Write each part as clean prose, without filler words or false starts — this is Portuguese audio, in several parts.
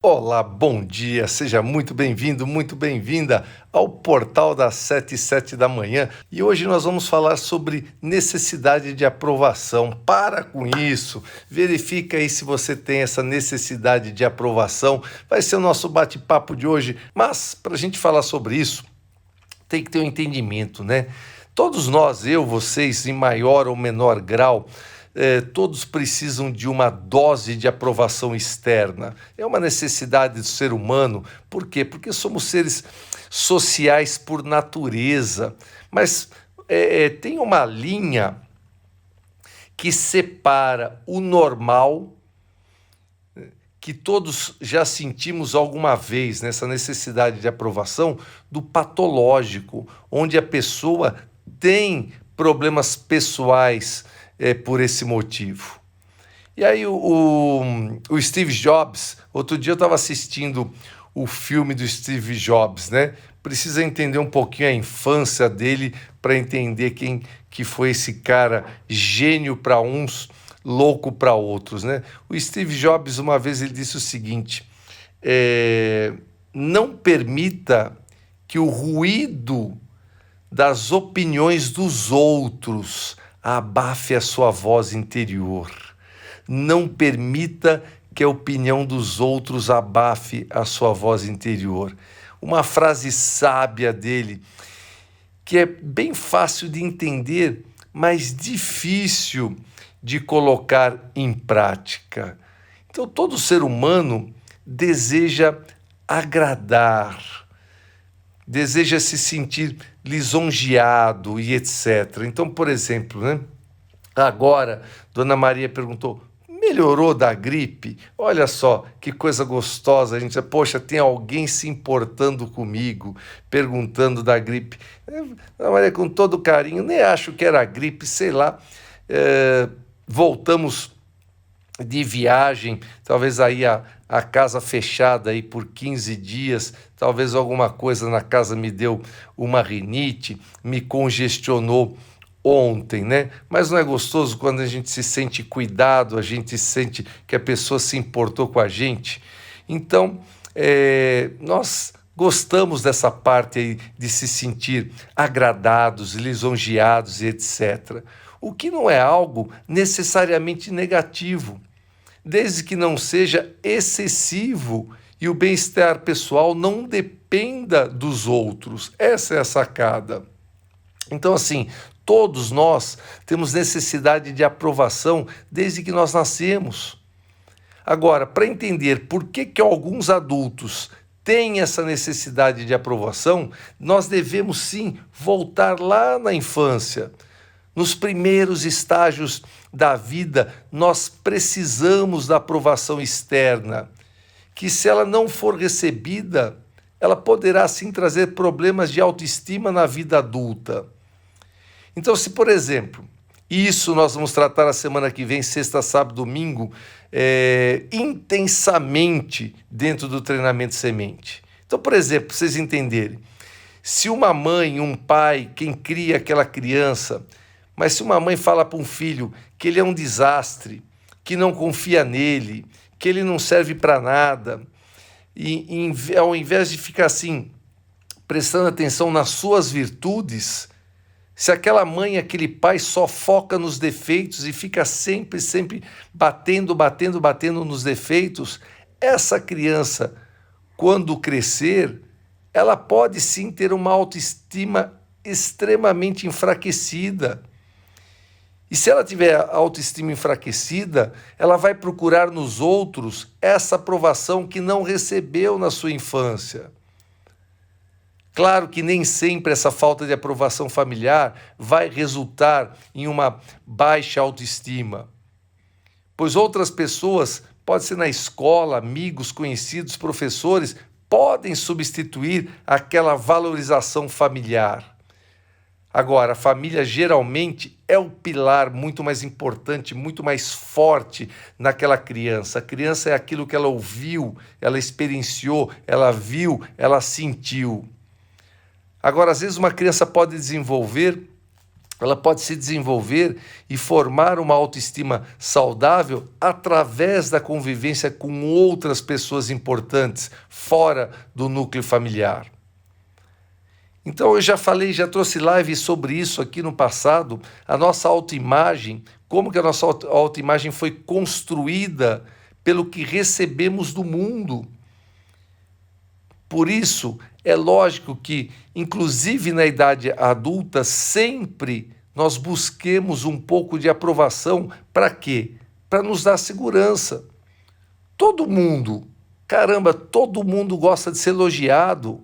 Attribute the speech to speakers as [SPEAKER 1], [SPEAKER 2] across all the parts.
[SPEAKER 1] Olá, bom dia, seja muito bem-vindo, muito bem-vinda ao Portal das 7h07 da manhã. E hoje nós vamos falar sobre necessidade de aprovação. Para com isso, verifica aí se você tem essa necessidade de aprovação. Vai ser o nosso bate-papo de hoje, mas para a gente falar sobre isso, tem que ter um entendimento, né? Todos nós, eu, vocês, em maior ou menor grau, todos precisam de uma dose de aprovação externa. É uma necessidade do ser humano. Por quê? Porque somos seres sociais por natureza. Mas tem uma linha que separa o normal, que todos já sentimos alguma vez, nessa necessidade de aprovação, do patológico, onde a pessoa tem problemas pessoais por esse motivo. E aí o Steve Jobs, outro dia eu estava assistindo o filme do Steve Jobs, né? Precisa entender um pouquinho a infância dele para entender quem que foi esse cara, gênio para uns, louco para outros, né? O Steve Jobs, uma vez, ele disse o seguinte: não permita que o ruído das opiniões dos outros abafe a sua voz interior. Não permita que a opinião dos outros abafe a sua voz interior. Uma frase sábia dele, que é bem fácil de entender, mas difícil de colocar em prática. Então, todo ser humano deseja agradar, deseja se sentir lisonjeado e etc. Então, por exemplo, né? Agora, Dona Maria perguntou: melhorou da gripe? Olha só que coisa gostosa. A gente diz: poxa, tem alguém se importando comigo, perguntando da gripe. Dona Maria, com todo carinho, nem acho que era gripe, sei lá. Voltamos de viagem, talvez aí a casa fechada aí por 15 dias, talvez alguma coisa na casa me deu uma rinite, me congestionou ontem, né? Mas não é gostoso quando a gente se sente cuidado, a gente sente que a pessoa se importou com a gente? Então, nós gostamos dessa parte aí de se sentir agradados, lisonjeados e etc. O que não é algo necessariamente negativo, desde que não seja excessivo e o bem-estar pessoal não dependa dos outros. Essa é a sacada. Então, assim, todos nós temos necessidade de aprovação desde que nós nascemos. Agora, para entender por que alguns adultos têm essa necessidade de aprovação, nós devemos sim voltar lá na infância. Nos primeiros estágios da vida, nós precisamos da aprovação externa, que, se ela não for recebida, ela poderá sim trazer problemas de autoestima na vida adulta. Então, se, por exemplo, isso nós vamos tratar a semana que vem, sexta, sábado, domingo, intensamente dentro do treinamento semente. Então, por exemplo, para vocês entenderem, se uma mãe, um pai, quem cria aquela criança, mas se uma mãe fala para um filho que ele é um desastre, que não confia nele, que ele não serve para nada, e ao invés de ficar assim, prestando atenção nas suas virtudes, se aquela mãe, aquele pai só foca nos defeitos e fica sempre batendo nos defeitos, essa criança, quando crescer, ela pode sim ter uma autoestima extremamente enfraquecida. E se ela tiver a autoestima enfraquecida, ela vai procurar nos outros essa aprovação que não recebeu na sua infância. Claro que nem sempre essa falta de aprovação familiar vai resultar em uma baixa autoestima, pois outras pessoas, pode ser na escola, amigos, conhecidos, professores, podem substituir aquela valorização familiar. Agora, a família geralmente é o pilar muito mais importante, muito mais forte naquela criança. A criança é aquilo que ela ouviu, ela experienciou, ela viu, ela sentiu. Agora, às vezes uma criança pode desenvolver ela pode se desenvolver e formar uma autoestima saudável através da convivência com outras pessoas importantes fora do núcleo familiar. Então eu já falei, já trouxe live sobre isso aqui no passado, a nossa autoimagem, como que a nossa autoimagem foi construída pelo que recebemos do mundo. Por isso, é lógico que, inclusive na idade adulta, sempre nós busquemos um pouco de aprovação. Para quê? Para nos dar segurança. Todo mundo gosta de ser elogiado.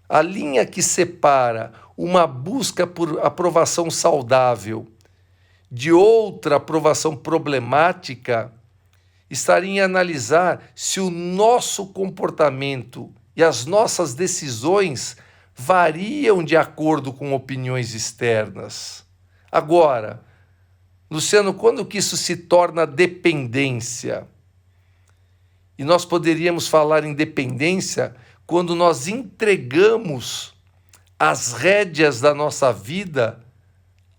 [SPEAKER 1] A linha que separa uma busca por aprovação saudável de outra aprovação problemática estaria em analisar se o nosso comportamento e as nossas decisões variam de acordo com opiniões externas. Agora, Luciano, quando que isso se torna dependência? E nós poderíamos falar em dependência quando nós entregamos as rédeas da nossa vida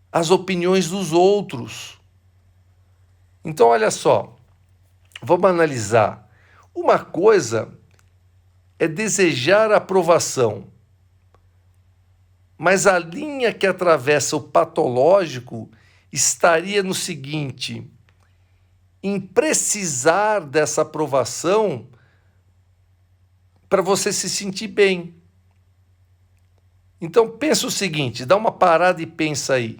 [SPEAKER 1] às opiniões dos outros. Então, olha só, vamos analisar. Uma coisa é desejar aprovação, mas a linha que atravessa o patológico estaria no seguinte: em precisar dessa aprovação para você se sentir bem. Então pensa o seguinte, dá uma parada e pensa aí.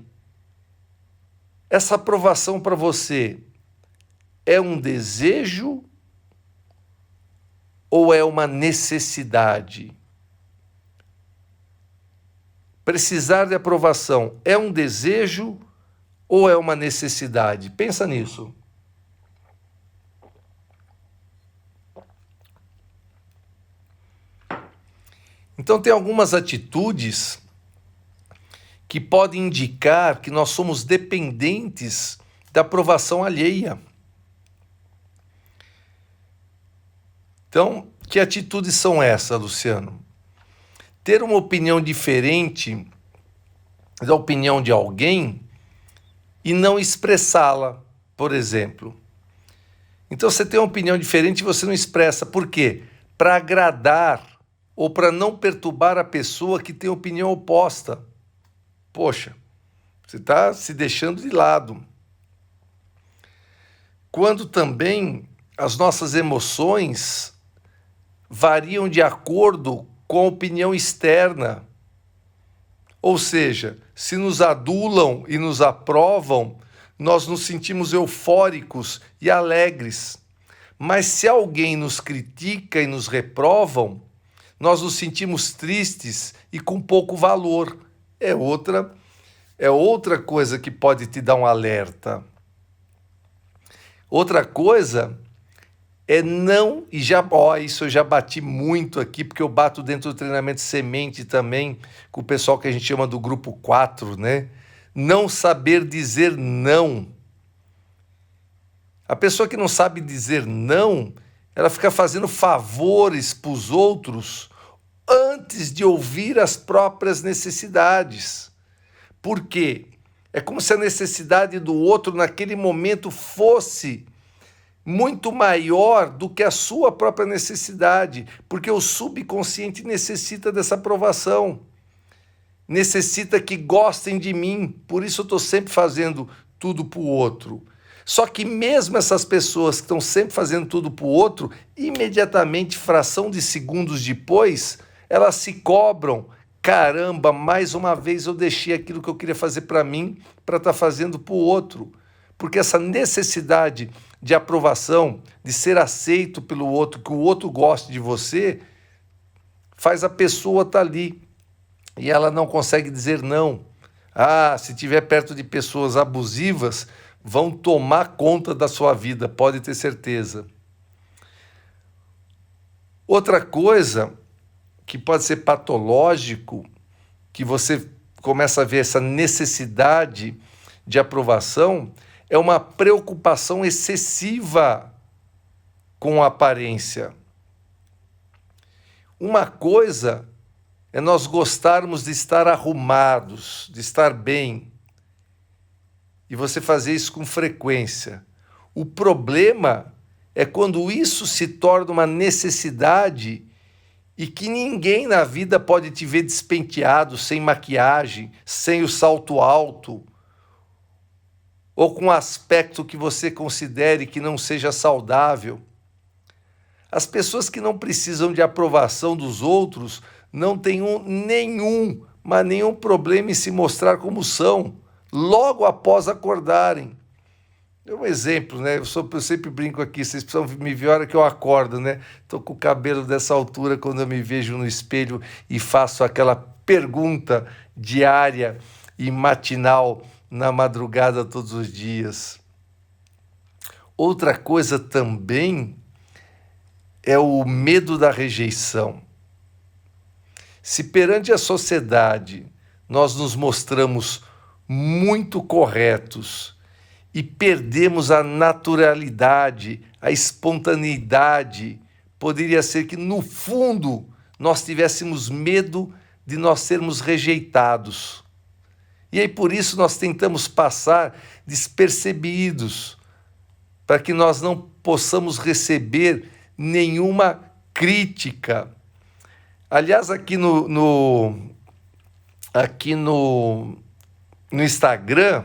[SPEAKER 1] Essa aprovação para você é um desejo ou é uma necessidade? Precisar de aprovação é um desejo ou é uma necessidade? Pensa nisso. Então, tem algumas atitudes que podem indicar que nós somos dependentes da aprovação alheia. Então, que atitudes são essas, Luciano? Ter uma opinião diferente da opinião de alguém e não expressá-la, por exemplo. Então, você tem uma opinião diferente e você não expressa. Por quê? Para agradar ou para não perturbar a pessoa que tem opinião oposta. Poxa, você está se deixando de lado. Quando também as nossas emoções variam de acordo com a opinião externa. Ou seja, se nos adulam e nos aprovam, nós nos sentimos eufóricos e alegres. Mas se alguém nos critica e nos reprovam, nós nos sentimos tristes e com pouco valor. É outra coisa que pode te dar um alerta. Outra coisa é não, isso eu já bati muito aqui, porque eu bato dentro do treinamento semente também, com o pessoal que a gente chama do grupo 4, né? Não saber dizer não. A pessoa que não sabe dizer não, ela fica fazendo favores para os outros antes de ouvir as próprias necessidades. Por quê? É como se a necessidade do outro naquele momento fosse muito maior do que a sua própria necessidade, porque o subconsciente necessita dessa aprovação, necessita que gostem de mim, por isso eu estou sempre fazendo tudo para o outro. Só que mesmo essas pessoas que estão sempre fazendo tudo para o outro, imediatamente, fração de segundos depois, elas se cobram. Caramba, mais uma vez eu deixei aquilo que eu queria fazer para mim para estar fazendo para o outro. Porque essa necessidade de aprovação, de ser aceito pelo outro, que o outro goste de você, faz a pessoa estar ali. E ela não consegue dizer não. Se estiver perto de pessoas abusivas, vão tomar conta da sua vida, pode ter certeza. Outra coisa que pode ser patológico, que você começa a ver essa necessidade de aprovação, é uma preocupação excessiva com a aparência. Uma coisa é nós gostarmos de estar arrumados, de estar bem. e você fazer isso com frequência. O problema é quando isso se torna uma necessidade e que ninguém na vida pode te ver despenteado, sem maquiagem, sem o salto alto, ou com um aspecto que você considere que não seja saudável. As pessoas que não precisam de aprovação dos outros não têm nenhum problema em se mostrar como são, logo após acordarem. É um exemplo, né? Eu sempre brinco aqui, vocês precisam me ver a hora que eu acordo, né? Estou com o cabelo dessa altura quando eu me vejo no espelho e faço aquela pergunta diária e matinal na madrugada todos os dias. Outra coisa também é o medo da rejeição. Se perante a sociedade nós nos mostramos muito corretos e perdemos a naturalidade, a espontaneidade, poderia ser que, no fundo, nós tivéssemos medo de nós sermos rejeitados. E aí, por isso, nós tentamos passar despercebidos, para que nós não possamos receber nenhuma crítica. Aliás, aqui no Instagram,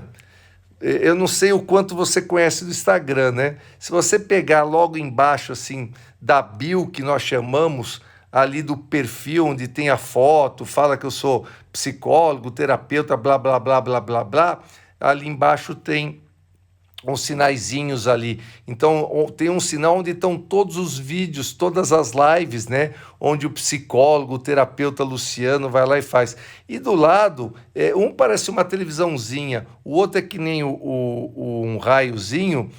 [SPEAKER 1] eu não sei o quanto você conhece do Instagram, né? Se você pegar logo embaixo, assim, da bio que nós chamamos, ali do perfil onde tem a foto, fala que eu sou psicólogo, terapeuta, blá, blá, blá, blá, blá, blá, ali embaixo tem uns sinaizinhos ali. Então, tem um sinal onde estão todos os vídeos, todas as lives, né? Onde o psicólogo, o terapeuta Luciano vai lá e faz. E do lado, um parece uma televisãozinha, o outro é que nem um raiozinho,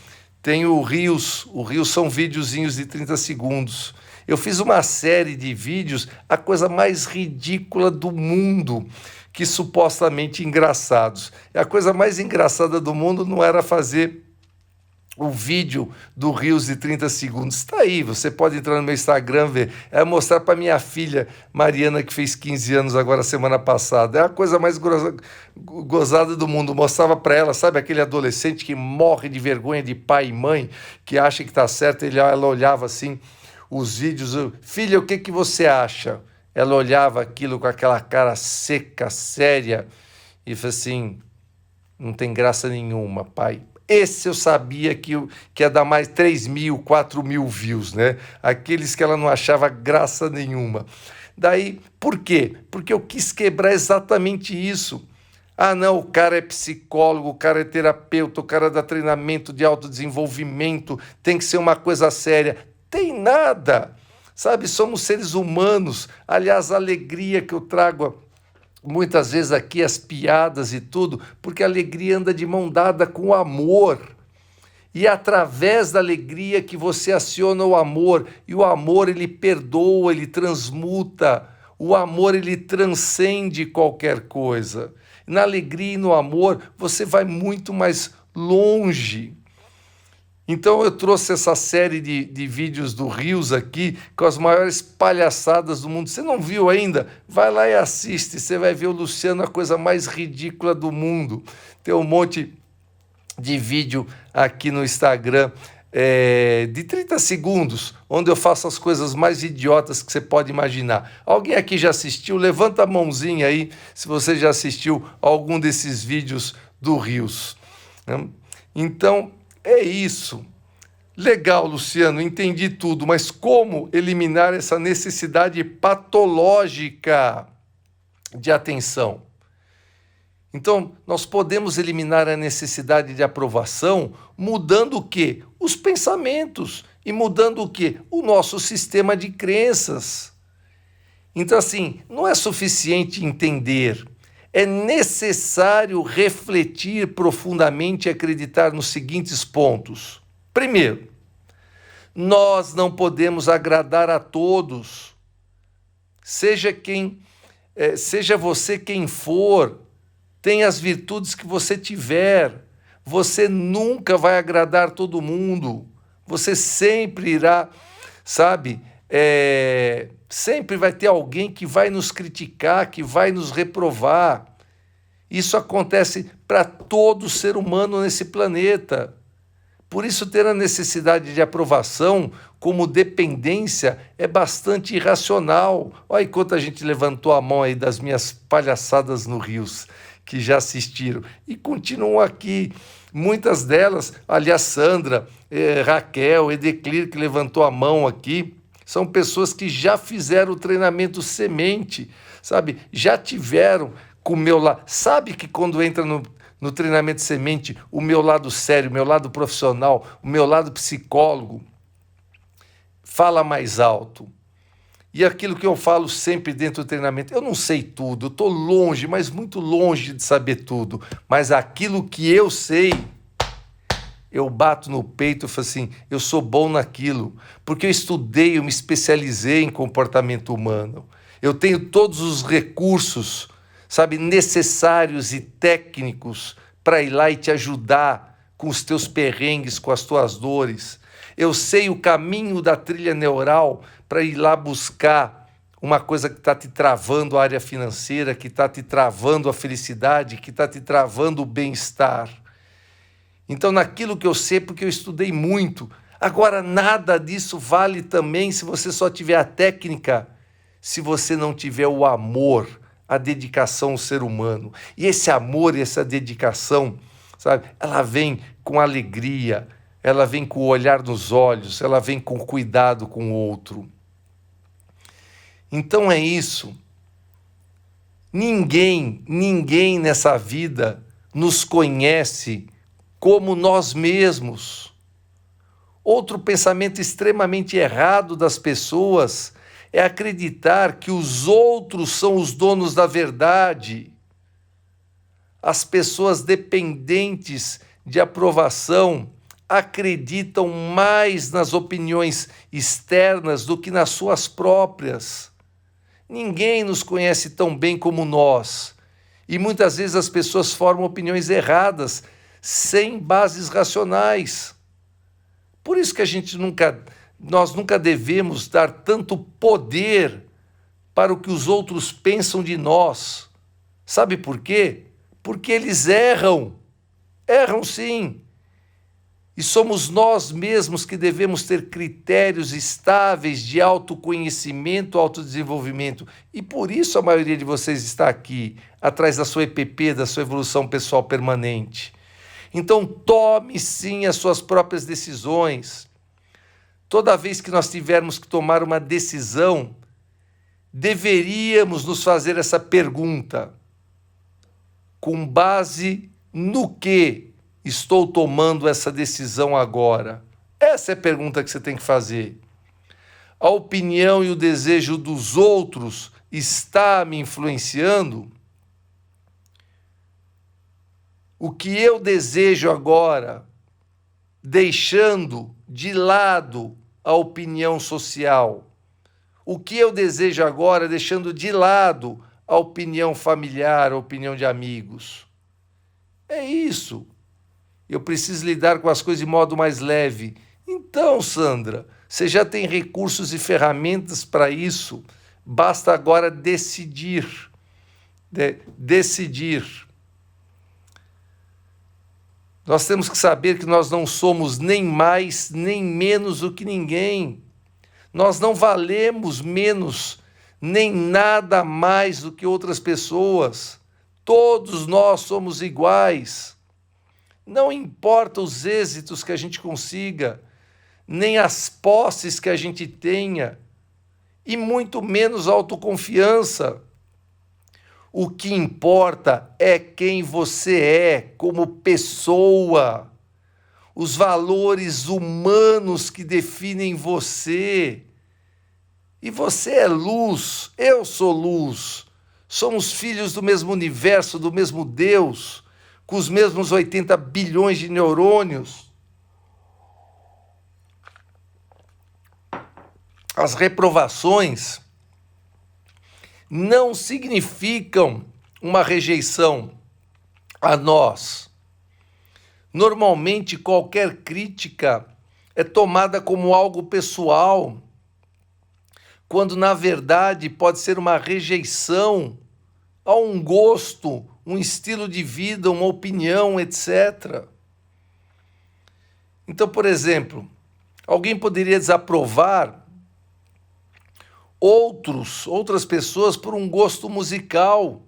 [SPEAKER 1] tem o Reels. O Reels são videozinhos de 30 segundos. Eu fiz uma série de vídeos, a coisa mais ridícula do mundo, que supostamente engraçados. E a coisa mais engraçada do mundo não era fazer o vídeo do Reels de 30 segundos. Está aí, você pode entrar no meu Instagram, ver. É mostrar para minha filha, Mariana, que fez 15 anos agora, semana passada. É a coisa mais gozada do mundo. Mostrava para ela, sabe, aquele adolescente que morre de vergonha de pai e mãe, que acha que está certo, ela olhava assim, os vídeos, filha, o que você acha? Ela olhava aquilo com aquela cara seca, séria, e falou assim, não tem graça nenhuma, pai. Esse eu sabia que ia dar mais 3.000, 4.000 views, né? Aqueles que ela não achava graça nenhuma. Daí, por quê? Porque eu quis quebrar exatamente isso. Ah, não, o cara é psicólogo, o cara é terapeuta, o cara dá treinamento de autodesenvolvimento, tem que ser uma coisa séria. Tem nada. Sabe, somos seres humanos. Aliás, a alegria que eu trago muitas vezes aqui, as piadas e tudo, porque a alegria anda de mão dada com o amor. E é através da alegria que você aciona o amor. E o amor, ele perdoa, ele transmuta. O amor, ele transcende qualquer coisa. Na alegria e no amor, você vai muito mais longe. Então eu trouxe essa série de vídeos do Reels aqui com as maiores palhaçadas do mundo. Você não viu ainda? Vai lá e assiste, você vai ver o Luciano, a coisa mais ridícula do mundo. Tem um monte de vídeo aqui no Instagram de 30 segundos, onde eu faço as coisas mais idiotas que você pode imaginar. Alguém aqui já assistiu? Levanta a mãozinha aí se você já assistiu algum desses vídeos do Reels. Então, é isso. Legal, Luciano, entendi tudo, mas como eliminar essa necessidade patológica de atenção? Então, nós podemos eliminar a necessidade de aprovação mudando o quê? Os pensamentos. E mudando o quê? O nosso sistema de crenças. Então, assim, não é suficiente entender. É necessário refletir profundamente e acreditar nos seguintes pontos. Primeiro, nós não podemos agradar a todos. Seja você quem for, tenha as virtudes que você tiver. Você nunca vai agradar todo mundo. Você sempre irá, sabe, sempre vai ter alguém que vai nos criticar, que vai nos reprovar. Isso acontece para todo ser humano nesse planeta. Por isso, ter a necessidade de aprovação como dependência é bastante irracional. Olha quanta gente levantou a mão aí das minhas palhaçadas no Rios, que já assistiram e continuam aqui. Muitas delas, aliás, Sandra, Raquel, Edeclir, que levantou a mão aqui, são pessoas que já fizeram o treinamento semente, sabe? Já tiveram com o meu lado. Sabe que quando entra no treinamento semente, o meu lado sério, o meu lado profissional, o meu lado psicólogo, fala mais alto. E aquilo que eu falo sempre dentro do treinamento, eu não sei tudo, eu estou longe, mas muito longe de saber tudo. Mas aquilo que eu sei, eu bato no peito e falo assim, eu sou bom naquilo, porque eu estudei, eu me especializei em comportamento humano. Eu tenho todos os recursos, sabe, necessários e técnicos para ir lá e te ajudar com os teus perrengues, com as tuas dores. Eu sei o caminho da trilha neural para ir lá buscar uma coisa que está te travando a área financeira, que está te travando a felicidade, que está te travando o bem-estar. Então, naquilo que eu sei, porque eu estudei muito. Agora, nada disso vale também se você só tiver a técnica, se você não tiver o amor, a dedicação ao ser humano. E esse amor e essa dedicação, sabe, ela vem com alegria, ela vem com o olhar nos olhos, ela vem com cuidado com o outro. Então é isso. Ninguém nessa vida nos conhece como nós mesmos. Outro pensamento extremamente errado das pessoas é acreditar que os outros são os donos da verdade. As pessoas dependentes de aprovação acreditam mais nas opiniões externas do que nas suas próprias. Ninguém nos conhece tão bem como nós. E muitas vezes as pessoas formam opiniões erradas, sem bases racionais. Por isso que nós nunca devemos dar tanto poder para o que os outros pensam de nós. Sabe por quê? Porque eles erram. Erram sim. E somos nós mesmos que devemos ter critérios estáveis de autoconhecimento, autodesenvolvimento. E por isso a maioria de vocês está aqui, atrás da sua EPP, da sua evolução pessoal permanente. Então tome sim as suas próprias decisões. Toda vez que nós tivermos que tomar uma decisão, deveríamos nos fazer essa pergunta: com base no que estou tomando essa decisão agora? Essa é a pergunta que você tem que fazer. A opinião e o desejo dos outros está me influenciando? O que eu desejo agora, deixando de lado a opinião social? O que eu desejo agora, deixando de lado a opinião familiar, a opinião de amigos? É isso. Eu preciso lidar com as coisas de modo mais leve. Então, Sandra, você já tem recursos e ferramentas para isso. Basta agora decidir. Decidir. Nós temos que saber que nós não somos nem mais nem menos do que ninguém. Nós não valemos menos nem nada mais do que outras pessoas. Todos nós somos iguais. Não importa os êxitos que a gente consiga, nem as posses que a gente tenha, e muito menos a autoconfiança. O que importa é quem você é como pessoa, os valores humanos que definem você. E você é luz, eu sou luz. Somos filhos do mesmo universo, do mesmo Deus, com os mesmos 80 bilhões de neurônios. As reprovações não significam uma rejeição a nós. Normalmente, qualquer crítica é tomada como algo pessoal, quando, na verdade, pode ser uma rejeição a um gosto um estilo de vida, uma opinião, etc. Então, por exemplo, alguém poderia desaprovar outras pessoas por um gosto musical,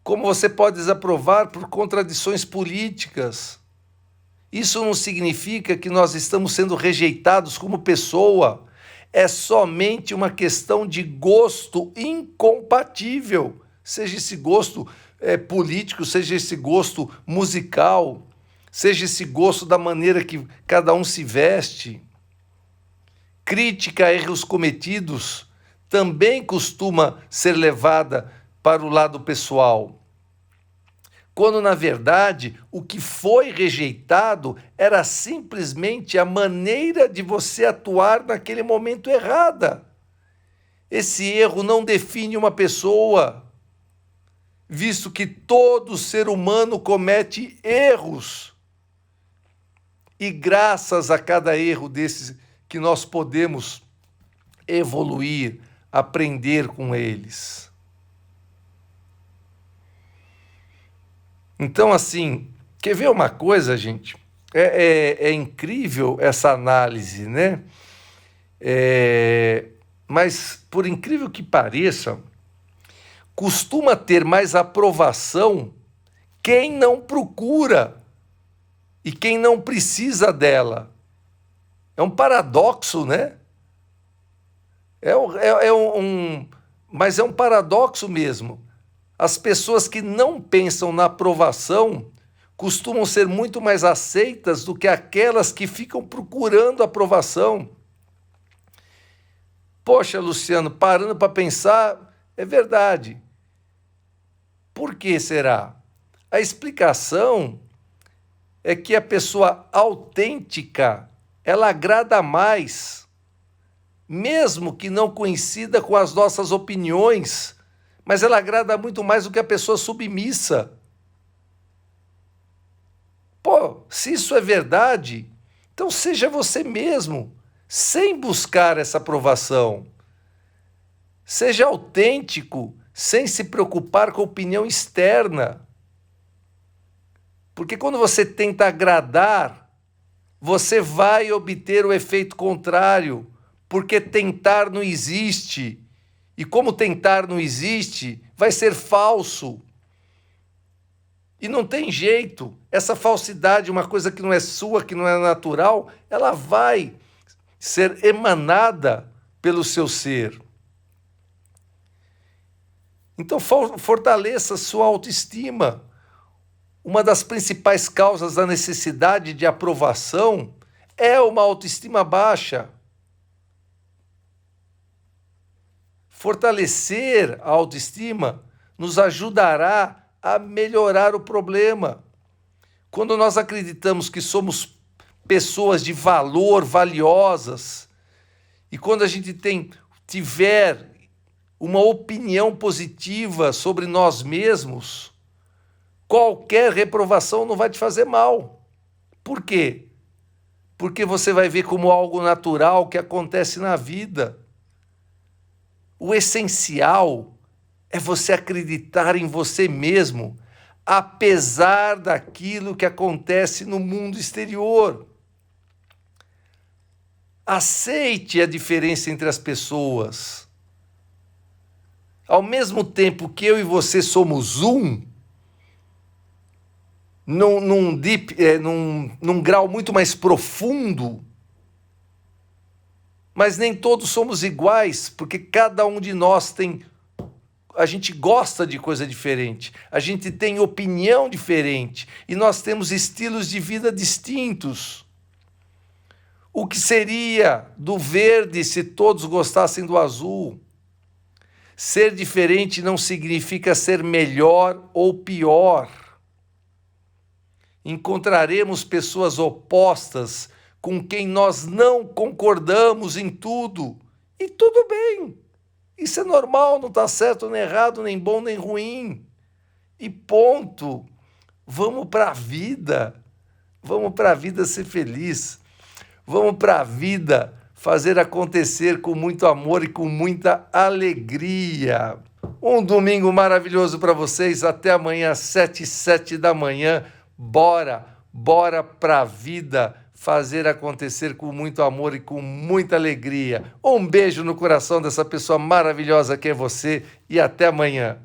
[SPEAKER 1] como você pode desaprovar por contradições políticas. Isso não significa que nós estamos sendo rejeitados como pessoa. É somente uma questão de gosto incompatível, seja esse gosto político, seja esse gosto musical, seja esse gosto da maneira que cada um se veste. Crítica a erros cometidos também costuma ser levada para o lado pessoal, quando, na verdade, o que foi rejeitado era simplesmente a maneira de você atuar naquele momento errada. Esse erro não define uma pessoa, visto que todo ser humano comete erros. E graças a cada erro desses que nós podemos evoluir, aprender com eles. Então, assim, quer ver uma coisa, gente? É incrível essa análise, né? Mas, por incrível que pareça, costuma ter mais aprovação quem não procura e quem não precisa dela. É um paradoxo, né? Mas é um paradoxo mesmo. As pessoas que não pensam na aprovação costumam ser muito mais aceitas do que aquelas que ficam procurando aprovação. Poxa, Luciano, parando para pensar, é verdade. Por que será? A explicação é que a pessoa autêntica, ela agrada mais, mesmo que não coincida com as nossas opiniões, mas ela agrada muito mais do que a pessoa submissa. Pô, se isso é verdade, então seja você mesmo, sem buscar essa aprovação. Seja autêntico, sem se preocupar com a opinião externa. Porque quando você tenta agradar, você vai obter o efeito contrário, porque tentar não existe. E como tentar não existe, vai ser falso. E não tem jeito. Essa falsidade, uma coisa que não é sua, que não é natural, ela vai ser emanada pelo seu ser. Então, fortaleça sua autoestima. Uma das principais causas da necessidade de aprovação é uma autoestima baixa. Fortalecer a autoestima nos ajudará a melhorar o problema. Quando nós acreditamos que somos pessoas de valor, valiosas, e quando a gente tiver uma opinião positiva sobre nós mesmos, qualquer reprovação não vai te fazer mal. Por quê? Porque você vai ver como algo natural que acontece na vida. O essencial é você acreditar em você mesmo, apesar daquilo que acontece no mundo exterior. Aceite a diferença entre as pessoas. Ao mesmo tempo que eu e você somos um, num grau muito mais profundo, mas nem todos somos iguais, porque cada um de nós a gente gosta de coisa diferente, a gente tem opinião diferente e nós temos estilos de vida distintos. O que seria do verde se todos gostassem do azul? Ser diferente não significa ser melhor ou pior. Encontraremos pessoas opostas com quem nós não concordamos em tudo. E tudo bem. Isso é normal, não está certo nem errado, nem bom nem ruim. E ponto. Vamos para a vida. Vamos para a vida ser feliz. Vamos para a vida fazer acontecer com muito amor e com muita alegria. Um domingo maravilhoso para vocês. Até amanhã, 7h07 da manhã. Bora pra vida fazer acontecer com muito amor e com muita alegria. Um beijo no coração dessa pessoa maravilhosa que é você e até amanhã.